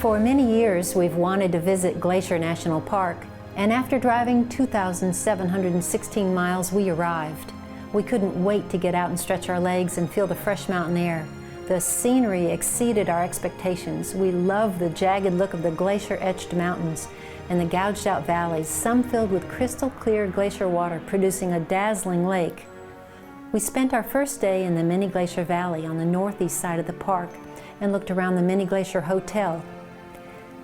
For many years, we've wanted to visit Glacier National Park, and after driving 2,716 miles, we arrived. We couldn't wait to get out and stretch our legs and feel the fresh mountain air. The scenery exceeded our expectations. We loved the jagged look of the glacier-etched mountains and the gouged-out valleys, some filled with crystal-clear glacier water producing a dazzling lake. We spent our first day in the Mini Glacier Valley on the northeast side of the park and looked around the Mini Glacier Hotel.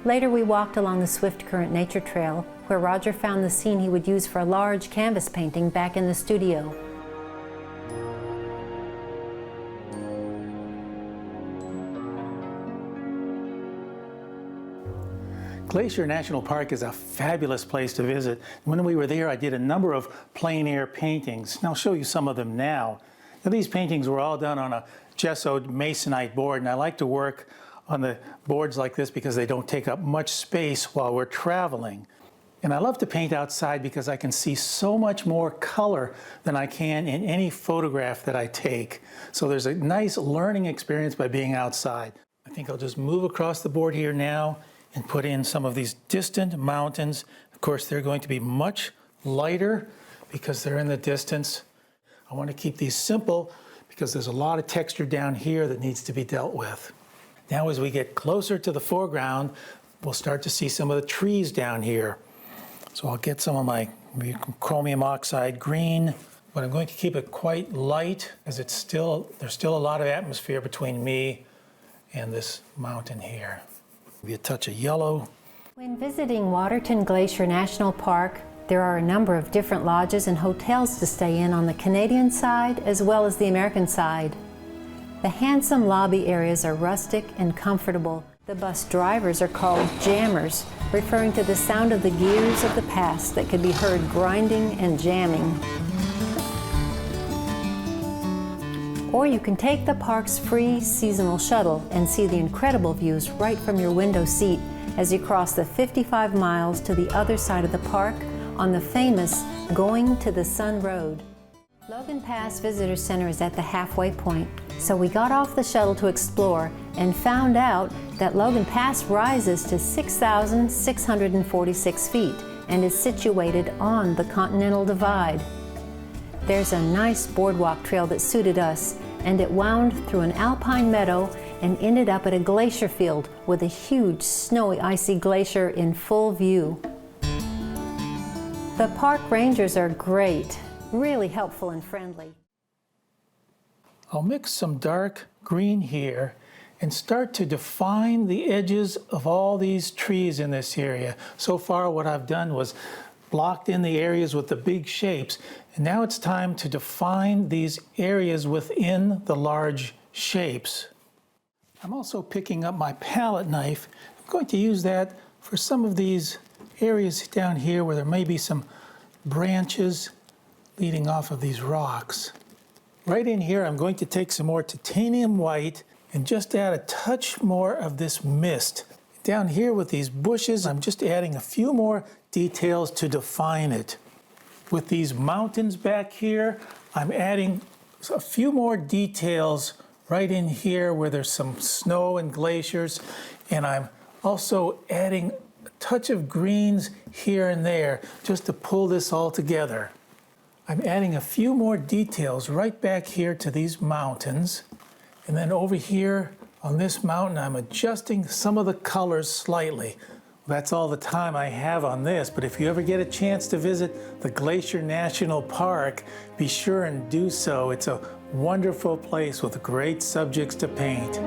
Later, we walked along the Swift Current Nature Trail, where Roger found the scene he would use for a large canvas painting back in the studio. Glacier National Park is a fabulous place to visit. When we were there, I did a number of plein air paintings, and I'll show you some of them now. Now, these paintings were all done on a gessoed masonite board, and I like to work on the boards like this because they don't take up much space while we're traveling. And I love to paint outside because I can see so much more color than I can in any photograph that I take. So there's a nice learning experience by being outside. I think I'll just move across the board here now and put in some of these distant mountains. Of course, they're going to be much lighter because they're in the distance. I want to keep these simple because there's a lot of texture down here that needs to be dealt with. Now, as we get closer to the foreground, we'll start to see some of the trees down here. So I'll get some of my chromium oxide green, but I'm going to keep it quite light as there's still a lot of atmosphere between me and this mountain here. Maybe a touch of yellow. When visiting Waterton Glacier National Park, there are a number of different lodges and hotels to stay in on the Canadian side as well as the American side. The handsome lobby areas are rustic and comfortable. The bus drivers are called jammers, referring to the sound of the gears of the past that could be heard grinding and jamming. Or you can take the park's free seasonal shuttle and see the incredible views right from your window seat as you cross the 55 miles to the other side of the park on the famous Going to the Sun Road. Logan Pass Visitor Center is at the halfway point, so we got off the shuttle to explore and found out that Logan Pass rises to 6,646 feet and is situated on the Continental Divide. There's a nice boardwalk trail that suited us, and it wound through an alpine meadow and ended up at a glacier field with a huge snowy icy glacier in full view. The park rangers are great. Really helpful and friendly. I'll mix some dark green here and start to define the edges of all these trees in this area. So far, what I've done was blocked in the areas with the big shapes, and now it's time to define these areas within the large shapes. I'm also picking up my palette knife. I'm going to use that for some of these areas down here where there may be some branches leading off of these rocks. Right in here, I'm going to take some more titanium white and just add a touch more of this mist. Down here with these bushes, I'm just adding a few more details to define it. With these mountains back here, I'm adding a few more details right in here where there's some snow and glaciers, and I'm also adding a touch of greens here and there just to pull this all together. I'm adding a few more details right back here to these mountains. And then over here on this mountain, I'm adjusting some of the colors slightly. That's all the time I have on this, but if you ever get a chance to visit the Glacier National Park, be sure and do so. It's a wonderful place with great subjects to paint.